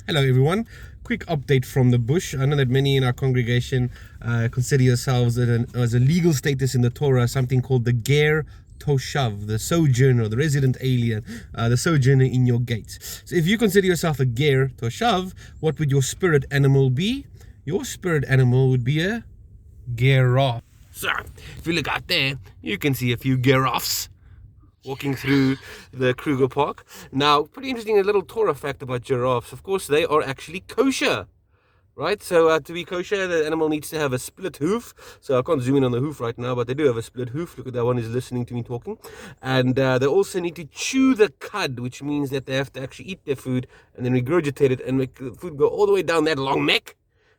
Hello everyone, quick update from the bush. I know that many in our congregation consider yourselves as a legal status in the Torah, something called the Ger-toshav, the sojourner, the resident alien, the sojourner in your gates. So if you consider yourself a Ger-toshav, what would your spirit animal be? Your spirit animal would be a Ger-affe. So if you look out there, you can see a few Ger-affes walking through the Kruger Park. Now, pretty interesting, a little Torah fact about giraffes. Of course, they are actually kosher, right? So to be kosher, the animal needs to have a split hoof. So I can't zoom in on the hoof right now, but they do have a split hoof. Look at that one, is listening to me talking. And they also need to chew the cud, which means that they have to actually eat their food and then regurgitate it and make the food go all the way down that long neck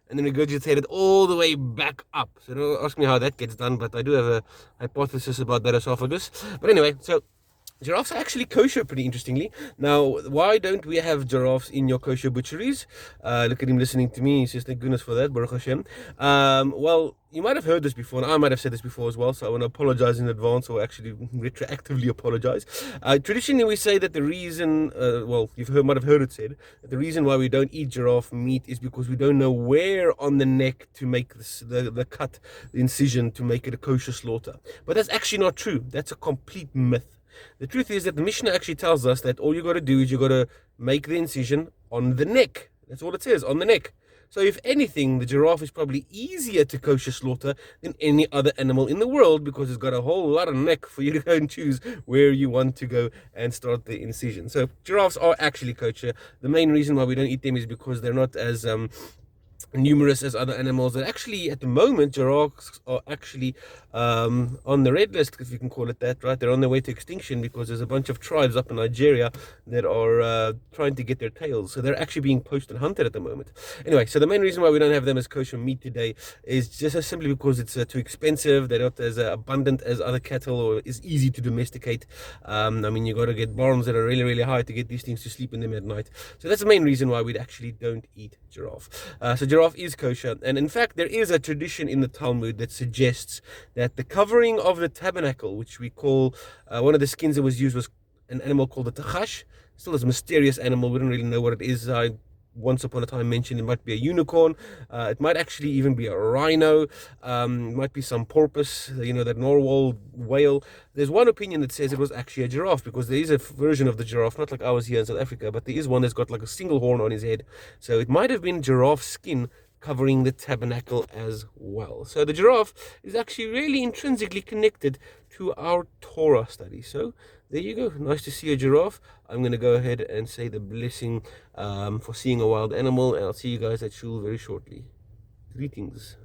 and then regurgitate it all the way back up. So don't ask me how that gets done, but I do have a hypothesis about that esophagus. But anyway, so giraffes are actually kosher, pretty interestingly. Now, why don't we have giraffes in your kosher butcheries? Look at him listening to me. He says, thank goodness for that, Baruch Hashem. Well, you might have heard this before, and I might have said this before as well, so I want to apologize in advance, or actually retroactively apologize. Traditionally, we say that the reason, well, might have heard it said, that the reason why we don't eat giraffe meat is because we don't know where on the neck to make the cut, the incision, to make it a kosher slaughter. But that's actually not true. That's a complete myth. The truth is that the Mishnah actually tells us that all you got to do is you got to make the incision on the neck. That's all it says, on the neck. So if anything, the giraffe is probably easier to kosher slaughter than any other animal in the world, because it's got a whole lot of neck for you to go and choose where you want to go and start the incision. So giraffes are actually kosher. The main reason why we don't eat them is because they're not as numerous as other animals. And actually, at the moment, giraffes are actually on the red list, if you can call it that, right? They're on their way to extinction because there's a bunch of tribes up in Nigeria that are trying to get their tails. So they're actually being poached and hunted at the moment. Anyway, so the main reason why we don't have them as kosher meat today is just simply because it's too expensive. They're not as abundant as other cattle, or is easy to domesticate. I mean, you got to get barns that are really, really high to get these things to sleep in them at night. So that's the main reason why we actually don't eat giraffe. So giraffe is kosher, and in fact there is a tradition in the Talmud that suggests that the covering of the tabernacle, which we call one of the skins that was used was an animal called the tachash. Still is a mysterious animal. We don't really know what it is. I once upon a time mentioned it might be a unicorn. It might actually even be a rhino. It might be some porpoise, that narwhal whale. There's one opinion that says it was actually a giraffe, because there is a version of the giraffe, not like ours here in South Africa, but there is one that's got like a single horn on his head. So it might have been giraffe skin covering the tabernacle as well. So the giraffe is actually really intrinsically connected to our Torah study. So there you go. Nice to see a giraffe. I'm going to go ahead and say the blessing for seeing a wild animal, and I'll see you guys at shul very shortly. Greetings.